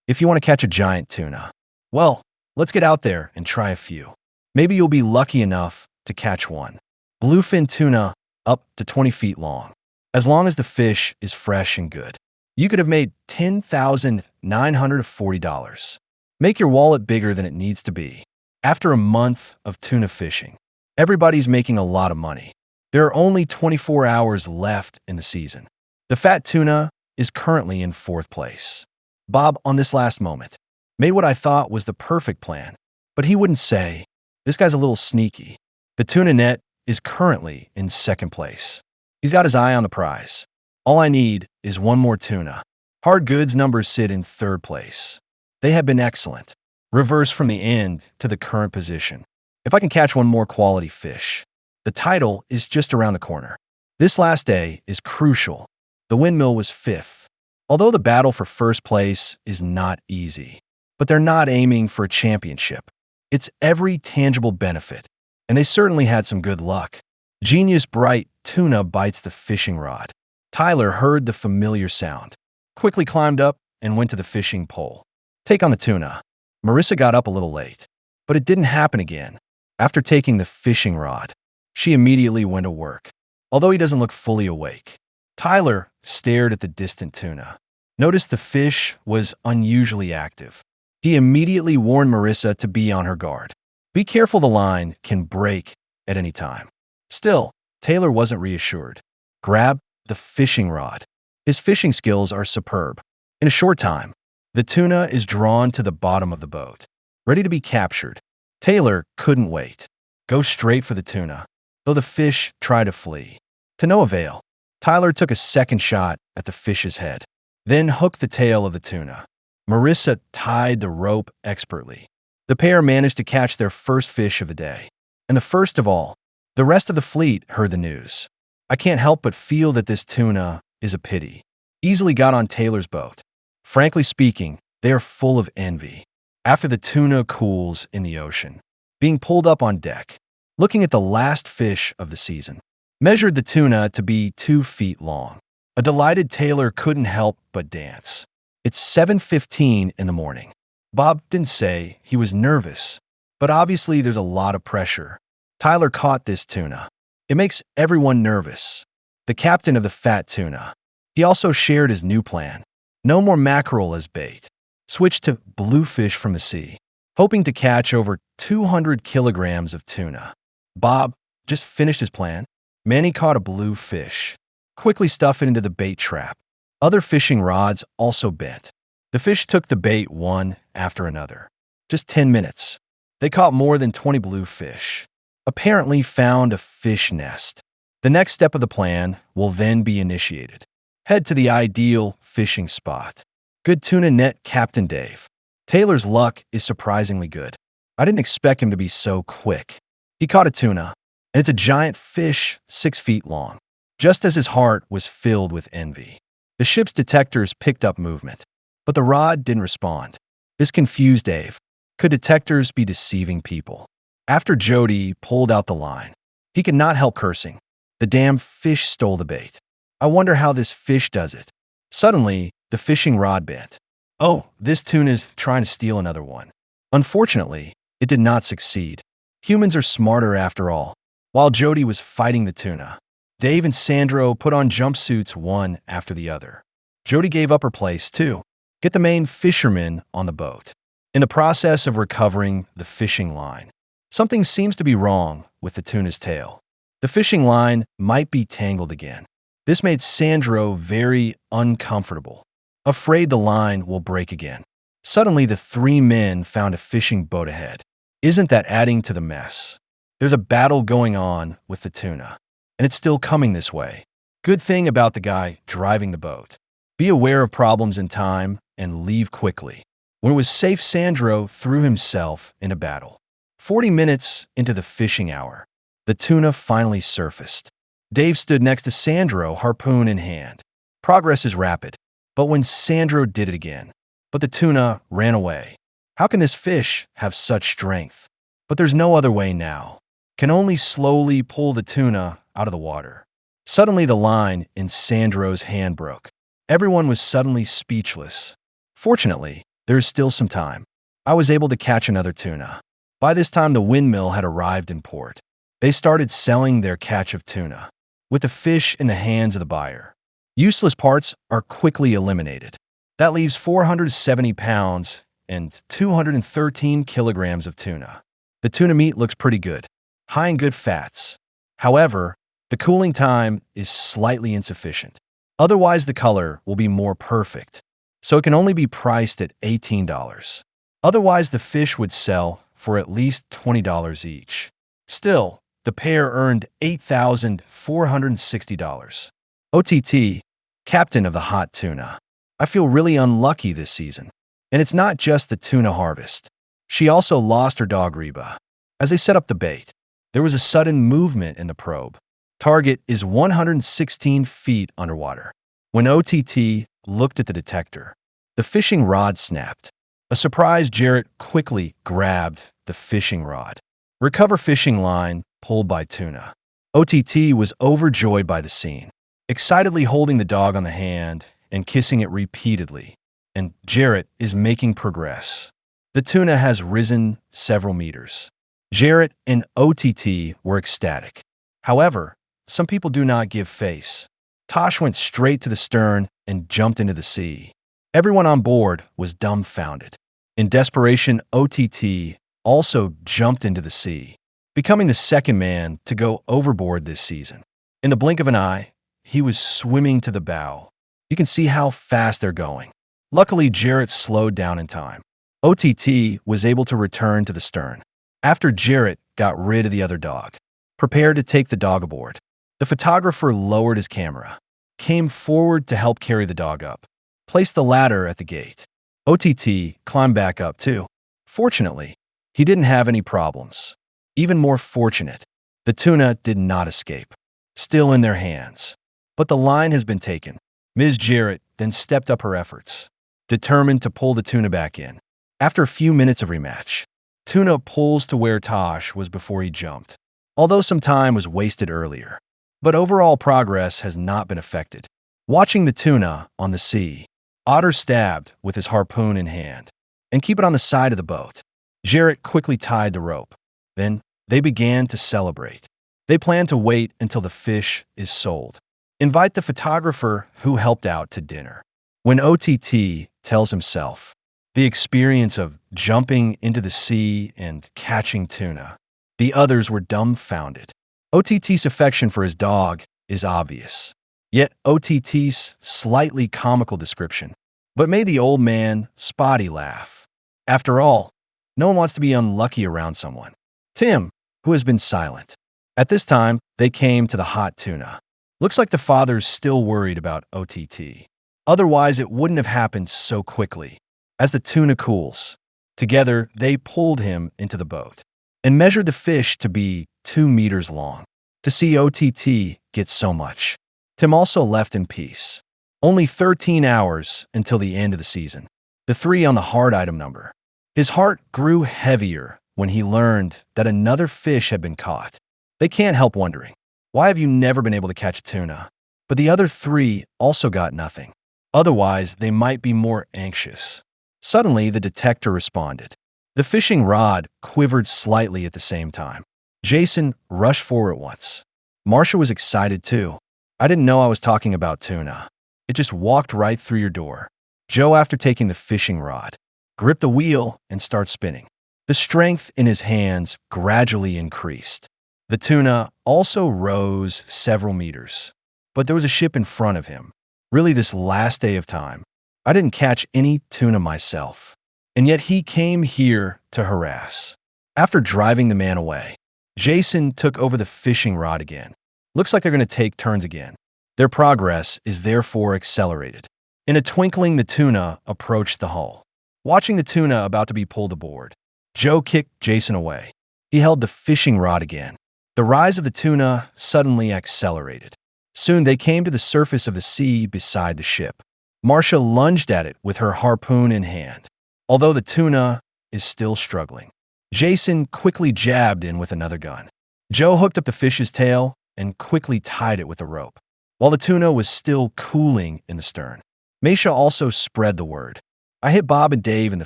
if you want to catch a giant tuna. Well, let's get out there and try a few. Maybe you'll be lucky enough to catch one. Bluefin tuna, up to 20 feet long. As long as the fish is fresh and good, you could have made $10,940. Make your wallet bigger than it needs to be. After a month of tuna fishing, everybody's making a lot of money. There are only 24 hours left in the season. The fat tuna is currently in 4th place. Bob, on this last moment, made what I thought was the perfect plan, but he wouldn't say. This guy's a little sneaky. The Tuna Net is currently in 2nd place. He's got his eye on the prize. All I need is one more tuna. Hard goods numbers sit in 3rd place. They have been excellent. Reverse from the end to the current position. If I can catch one more quality fish, the title is just around the corner. This last day is crucial. The windmill was 5th. Although the battle for 1st place is not easy, but they're not aiming for a championship. It's every tangible benefit, and they certainly had some good luck. Genius Bright Tuna bites the fishing rod. Tyler heard the familiar sound, quickly climbed up and went to the fishing pole. Take on the tuna. Marissa got up a little late, but it didn't happen again. After taking the fishing rod, she immediately went to work. Although he doesn't look fully awake, Tyler stared at the distant tuna. Noticed the fish was unusually active. He immediately warned Marissa to be on her guard. Be careful, the line can break at any time. Still, Taylor wasn't reassured. Grab the fishing rod. His fishing skills are superb. In a short time, the tuna is drawn to the bottom of the boat, ready to be captured. Taylor couldn't wait. Go straight for the tuna, though the fish tried to flee. To no avail. Tyler took a second shot at the fish's head, then hooked the tail of the tuna. Marissa tied the rope expertly. The pair managed to catch their first fish of the day. And the first of all, the rest of the fleet heard the news. I can't help but feel that this tuna is a pity. Easily got on Taylor's boat. Frankly speaking, they are full of envy. After the tuna cools in the ocean, being pulled up on deck, looking at the last fish of the season, measured the tuna to be 2 feet long. A delighted Taylor couldn't help but dance. It's 7:15 in the morning. Bob didn't say he was nervous, but obviously there's a lot of pressure. Tyler caught this tuna. It makes everyone nervous. The captain of the fat tuna. He also shared his new plan. No more mackerel as bait. Switch to bluefish from the sea, hoping to catch over 200 kilograms of tuna. Bob just finished his plan. Manny caught a blue fish. Quickly stuffed it into the bait trap. Other fishing rods also bent. The fish took the bait one after another. Just 10 minutes. They caught more than 20 blue fish. Apparently found a fish nest. The next step of the plan will then be initiated. Head to the ideal fishing spot. Good Tuna Net Captain Dave. Taylor's luck is surprisingly good. I didn't expect him to be so quick. He caught a tuna, and it's a giant fish 6 feet long, just as his heart was filled with envy. The ship's detectors picked up movement, but the rod didn't respond. This confused Dave. Could detectors be deceiving people? After Jody pulled out the line, he could not help cursing. The damn fish stole the bait. I wonder how this fish does it. Suddenly, the fishing rod bent. Oh, this tuna's trying to steal another one. Unfortunately, it did not succeed. Humans are smarter after all. While Jody was fighting the tuna, Dave and Sandro put on jumpsuits one after the other. Jody gave up her place too. Get the main fisherman on the boat. In the process of recovering the fishing line, something seems to be wrong with the tuna's tail. The fishing line might be tangled again. This made Sandro very uncomfortable, afraid the line will break again. Suddenly, the 3 men found a fishing boat ahead. Isn't that adding to the mess? There's a battle going on with the tuna, and it's still coming this way. Good thing about the guy driving the boat. Be aware of problems in time and leave quickly. When it was safe, Sandro threw himself into battle. 40 minutes into the fishing hour, the tuna finally surfaced. Dave stood next to Sandro, harpoon in hand. Progress is rapid, but when Sandro did it again, but the tuna ran away. How can this fish have such strength? But there's no other way now. Can only slowly pull the tuna out of the water. Suddenly the line in Sandro's hand broke. Everyone was suddenly speechless. Fortunately, There is still some time. I was able to catch another tuna. By this time, the windmill had arrived in port. They started selling their catch of tuna, with the fish in the hands of the buyer. Useless parts are quickly eliminated. That leaves 470 pounds and 213 kilograms of tuna. The tuna meat looks pretty good, high in good fats. However, the cooling time is slightly insufficient. Otherwise, the color will be more perfect, so it can only be priced at $18. Otherwise, the fish would sell for at least $20 each. Still, the pair earned $8,460. OTT, captain of the hot tuna. I feel really unlucky this season. And it's not just the tuna harvest. She also lost her dog Reba. As they set up the bait, there was a sudden movement in the probe. Target is 116 feet underwater. When OTT looked at the detector, the fishing rod snapped. A surprised Jarrett quickly grabbed the fishing rod. Recover fishing line pulled by tuna. OTT was overjoyed by the scene, excitedly holding the dog on the hand and kissing it repeatedly. And Jarrett is making progress. The tuna has risen several meters. Jarrett and OTT were ecstatic. However, some people do not give face. Tosh went straight to the stern and jumped into the sea. Everyone on board was dumbfounded. In desperation, OTT also jumped into the sea, becoming the second man to go overboard this season. In the blink of an eye, he was swimming to the bow. You can see how fast they're going. Luckily, Jarrett slowed down in time. OTT was able to return to the stern. After Jarrett got rid of the other dog, prepared to take the dog aboard, the photographer lowered his camera, came forward to help carry the dog up, placed the ladder at the gate. OTT climbed back up too. Fortunately, he didn't have any problems. Even more fortunate, the tuna did not escape, still in their hands. But the line has been taken. Ms. Jarrett then stepped up her efforts, determined to pull the tuna back in. After a few minutes of rematch, Tuna pulls to where Tosh was before he jumped, although some time was wasted earlier. But overall progress has not been affected. Watching the tuna on the sea, Otter stabbed with his harpoon in hand and keep it on the side of the boat. Jarrett quickly tied the rope. Then they began to celebrate. They planned to wait until the fish is sold. Invite the photographer who helped out to dinner. When OTT tells himself the experience of jumping into the sea and catching tuna, the others were dumbfounded. OTT's affection for his dog is obvious, yet OTT's slightly comical description but made the old man Spotty laugh. After all, no one wants to be unlucky around someone. Tim, who has been silent. At this time, they came to the hot tuna. Looks like the father's still worried about OTT. Otherwise, it wouldn't have happened so quickly. As the tuna cools, together they pulled him into the boat and measured the fish to be 2 meters long. To see OTT get so much, Tim also left in peace. Only 13 hours until the end of the season. The 3 on the hard item number. His heart grew heavier when he learned that another fish had been caught. They can't help wondering, why have you never been able to catch a tuna? But the other 3 also got nothing. Otherwise, they might be more anxious. Suddenly, the detector responded. The fishing rod quivered slightly at the same time. Jason rushed forward at once. Marcia was excited too. I didn't know I was talking about tuna. It just walked right through your door. Joe, after taking the fishing rod, gripped the wheel and started spinning. The strength in his hands gradually increased. The tuna also rose several meters. But there was a ship in front of him. Really, this last day of time, I didn't catch any tuna myself. And yet he came here to harass. After driving the man away, Jason took over the fishing rod again. Looks like they're going to take turns again. Their progress is therefore accelerated. In a twinkling, the tuna approached the hull. Watching the tuna about to be pulled aboard, Joe kicked Jason away. He held the fishing rod again. The rise of the tuna suddenly accelerated. Soon they came to the surface of the sea beside the ship. Marcia lunged at it with her harpoon in hand. Although the tuna is still struggling, Jason quickly jabbed in with another gun. Joe hooked up the fish's tail and quickly tied it with a rope. While the tuna was still cooling in the stern, Meisha also spread the word. I hit Bob and Dave in the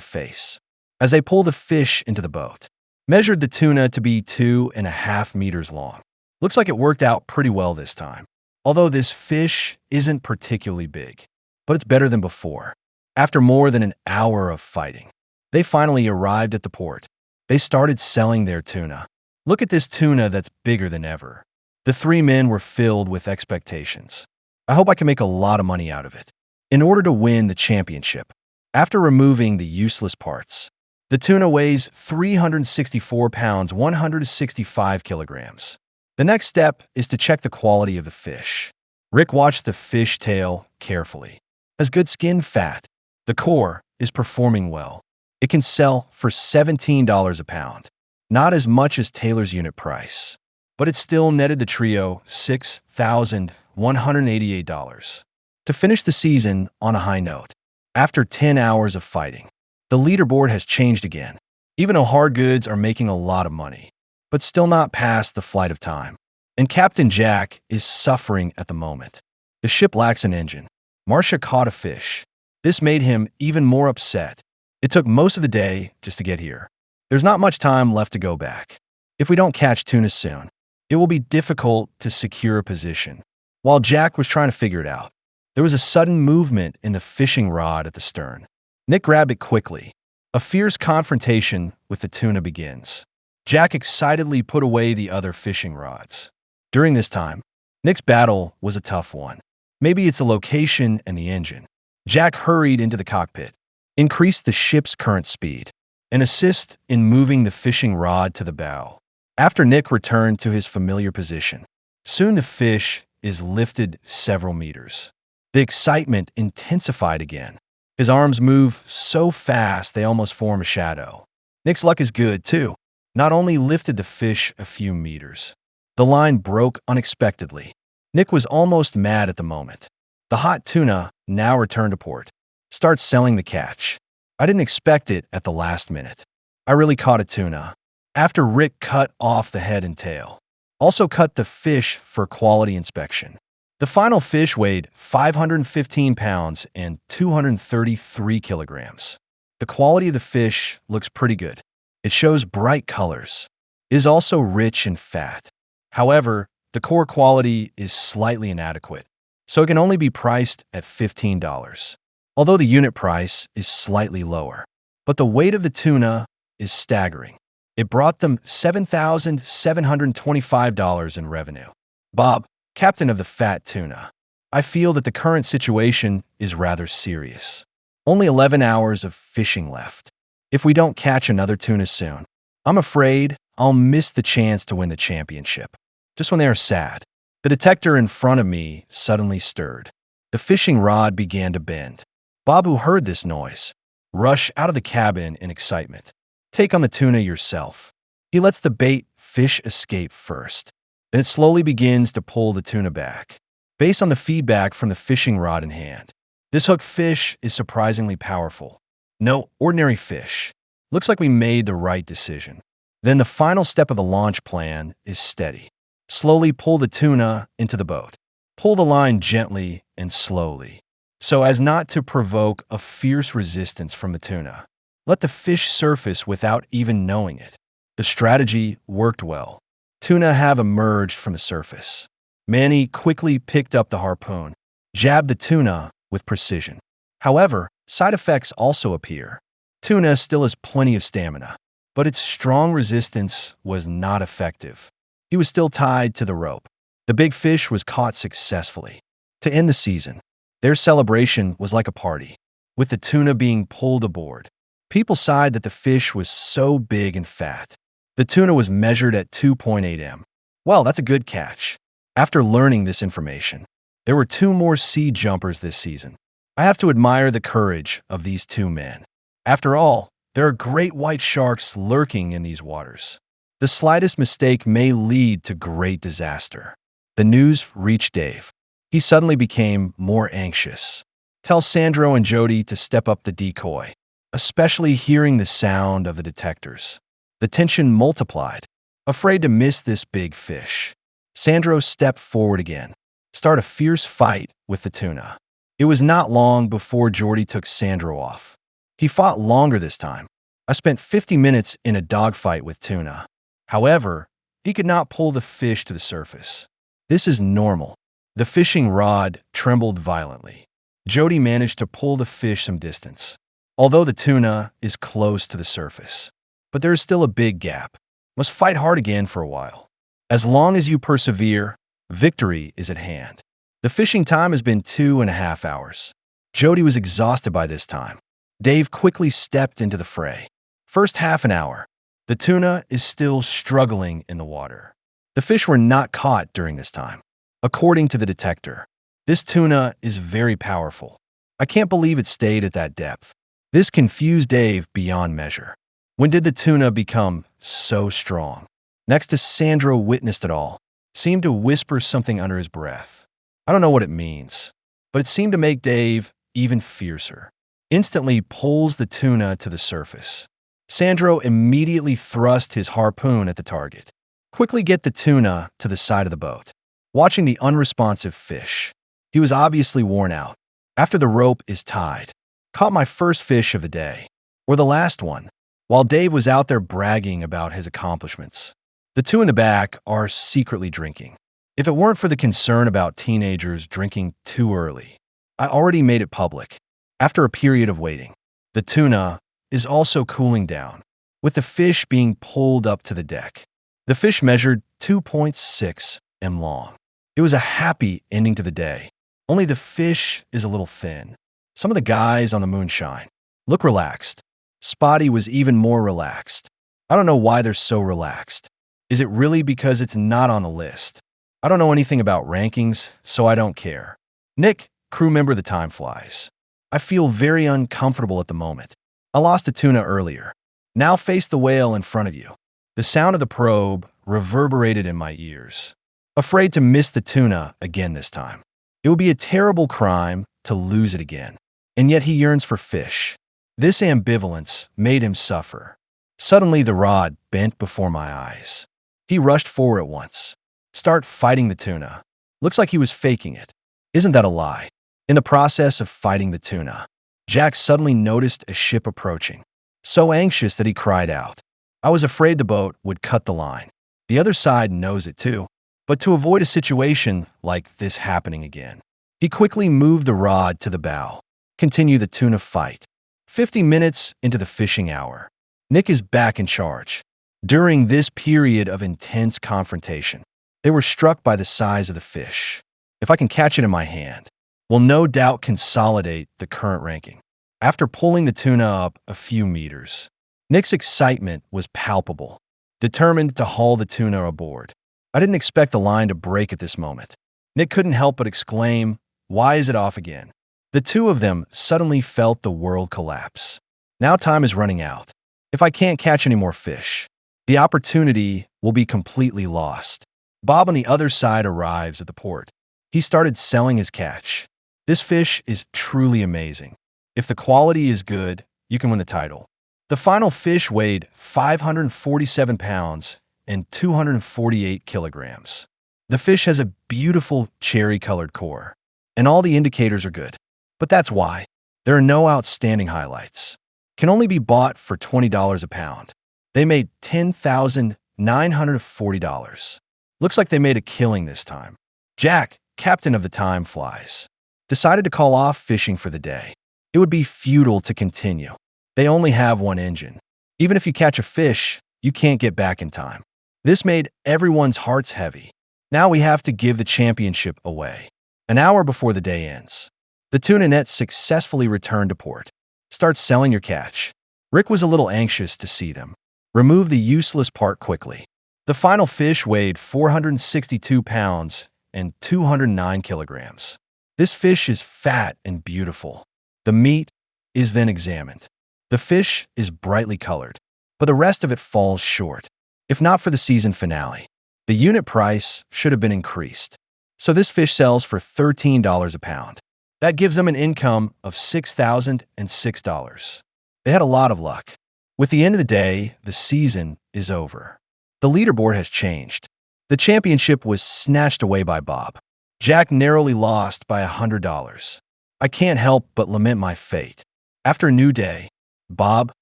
face as they pulled the fish into the boat. Measured the tuna to be 2.5 meters long. Looks like it worked out pretty well this time. Although this fish isn't particularly big, but it's better than before. After more than an hour of fighting, they finally arrived at the port. They started selling their tuna. Look at this tuna that's bigger than ever. The three men were filled with expectations. I hope I can make a lot of money out of it. In order to win the championship, after removing the useless parts, the tuna weighs 364 pounds, 165 kilograms. The next step is to check the quality of the fish. Rick watched the fish tail carefully. Has good skin fat. The core is performing well. It can sell for $17 a pound. Not as much as Taylor's unit price, but it still netted the trio $6,188. To finish the season on a high note, after 10 hours of fighting, the leaderboard has changed again. Even though hard goods are making a lot of money, but still not past the flight of time. And Captain Jack is suffering at the moment. The ship lacks an engine. Marcia caught a fish. This made him even more upset. It took most of the day just to get here. There's not much time left to go back. If we don't catch tuna soon, it will be difficult to secure a position. While Jack was trying to figure it out, there was a sudden movement in the fishing rod at the stern. Nick grabbed it quickly. A fierce confrontation with the tuna begins. Jack excitedly put away the other fishing rods. During this time, Nick's battle was a tough one. Maybe it's the location and the engine. Jack hurried into the cockpit, increased the ship's current speed, and assist in moving the fishing rod to the bow. After Nick returned to his familiar position, soon the fish is lifted several meters. The excitement intensified again. His arms move so fast they almost form a shadow. Nick's luck is good, too. Not only lifted the fish a few meters, the line broke unexpectedly. Nick was almost mad at the moment. The hot tuna now returned to port. Starts selling the catch. I didn't expect it at the last minute. I really caught a tuna. After Rick cut off the head and tail. Also cut the fish for quality inspection. The final fish weighed 515 pounds and 233 kilograms. The quality of the fish looks pretty good. It shows bright colors. It is also rich in fat. However, the core quality is slightly inadequate, so it can only be priced at $15. Although the unit price is slightly lower. But the weight of the tuna is staggering. It brought them $7,725 in revenue. Bob, captain of the fat tuna, I feel that the current situation is rather serious. Only 11 hours of fishing left. If we don't catch another tuna soon, I'm afraid I'll miss the chance to win the championship. Just when they are sad, the detector in front of me suddenly stirred. The fishing rod began to bend. Bob, who heard this noise, rushed out of the cabin in excitement. Take on the tuna yourself. He lets the bait fish escape first. Then it slowly begins to pull the tuna back. Based on the feedback from the fishing rod in hand, this hook fish is surprisingly powerful. No ordinary fish. Looks like we made the right decision. Then the final step of the launch plan is steady. Slowly pull the tuna into the boat. Pull the line gently and slowly, so as not to provoke a fierce resistance from the tuna. Let the fish surface without even knowing it. The strategy worked well. Tuna have emerged from the surface. Manny quickly picked up the harpoon, jabbed the tuna with precision. However, side effects also appear. Tuna still has plenty of stamina, but its strong resistance was not effective. He was still tied to the rope. The big fish was caught successfully. To end the season, their celebration was like a party, with the tuna being pulled aboard. People sighed that the fish was so big and fat. The tuna was measured at 2.8 m. Well, that's a good catch. After learning this information, there were 2 more sea jumpers this season. I have to admire the courage of these 2 men. After all, there are great white sharks lurking in these waters. The slightest mistake may lead to great disaster. The news reached Dave. He suddenly became more anxious. Tell Sandro and Jody to step up the decoy, especially hearing the sound of the detectors. The tension multiplied, afraid to miss this big fish. Sandro stepped forward again, start a fierce fight with the tuna. It was not long before Jordy took Sandro off. He fought longer this time. I spent 50 minutes in a dogfight with tuna. However, he could not pull the fish to the surface. This is normal. The fishing rod trembled violently. Jody managed to pull the fish some distance, although the tuna is close to the surface. But there is still a big gap. Must fight hard again for a while. As long as you persevere, victory is at hand. The fishing time has been 2.5 hours. Jody was exhausted by this time. Dave quickly stepped into the fray. First half an hour. The tuna is still struggling in the water. The fish were not caught during this time. According to the detector, this tuna is very powerful. I can't believe it stayed at that depth. This confused Dave beyond measure. When did the tuna become so strong? Next to Sandro witnessed it all, seemed to whisper something under his breath. I don't know what it means, but it seemed to make Dave even fiercer. Instantly pulls the tuna to the surface. Sandro immediately thrust his harpoon at the target. Quickly get the tuna to the side of the boat. Watching the unresponsive fish. He was obviously worn out. After the rope is tied. Caught my first fish of the day. Or the last one. While Dave was out there bragging about his accomplishments. The two in the back are secretly drinking. If it weren't for the concern about teenagers drinking too early, I already made it public. After a period of waiting, the tuna is also cooling down, with the fish being pulled up to the deck. The fish measured 2.6 m long. It was a happy ending to the day, only the fish is a little thin. Some of the guys on the moonshine look relaxed. Spotty was even more relaxed. I don't know why they're so relaxed. Is it really because it's not on the list? I don't know anything about rankings, so I don't care. Nick, crew member, the time flies. I feel very uncomfortable at the moment. I lost a tuna earlier. Now face the whale in front of you. The sound of the probe reverberated in my ears. Afraid to miss the tuna again this time. It would be a terrible crime to lose it again. And yet he yearns for fish. This ambivalence made him suffer. Suddenly the rod bent before my eyes. He rushed forward at once. Start fighting the tuna. Looks like he was faking it. Isn't that a lie? In the process of fighting the tuna, Jack suddenly noticed a ship approaching. So anxious that he cried out. I was afraid the boat would cut the line. The other side knows it too. But to avoid a situation like this happening again, he quickly moved the rod to the bow. Continue the tuna fight. 50 minutes into the fishing hour, Nick is back in charge. During this period of intense confrontation, they were struck by the size of the fish. If I can catch it in my hand, will no doubt consolidate the current ranking. After pulling the tuna up a few meters, Nick's excitement was palpable, determined to haul the tuna aboard. I didn't expect the line to break at this moment. Nick couldn't help but exclaim, "Why is it off again?" The two of them suddenly felt the world collapse. Now time is running out. If I can't catch any more fish, the opportunity will be completely lost. Bob on the other side arrives at the port. He started selling his catch. This fish is truly amazing. If the quality is good, you can win the title. The final fish weighed 547 pounds and 248 kilograms. The fish has a beautiful cherry-colored core, and all the indicators are good. But that's why. There are no outstanding highlights. Can only be bought for $20 a pound. They made $10,940. Looks like they made a killing this time. Jack, captain of the Time Flies, decided to call off fishing for the day. It would be futile to continue. They only have one engine. Even if you catch a fish, you can't get back in time. This made everyone's hearts heavy. Now we have to give the championship away. An hour before the day ends, the Tuna Net successfully returned to port. Start selling your catch. Rick was a little anxious to see them. Remove the useless part quickly. The final fish weighed 462 pounds and 209 kilograms. This fish is fat and beautiful. The meat is then examined. The fish is brightly colored, but the rest of it falls short. If not for the season finale, the unit price should have been increased. So this fish sells for $13 a pound. That gives them an income of $6,006. They had a lot of luck. With the end of the day, the season is over. The leaderboard has changed. The championship was snatched away by Bob. Jack narrowly lost by $100. I can't help but lament my fate. After a new day, Bob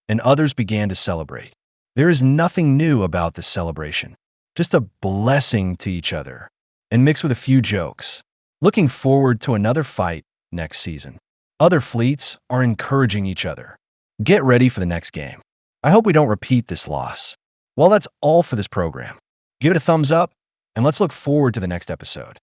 and others began to celebrate. There is nothing new about this celebration, just a blessing to each other, and mixed with a few jokes. Looking forward to another fight next season. Other fleets are encouraging each other. Get ready for the next game. I hope we don't repeat this loss. Well, that's all for this program. Give it a thumbs up, and let's look forward to the next episode.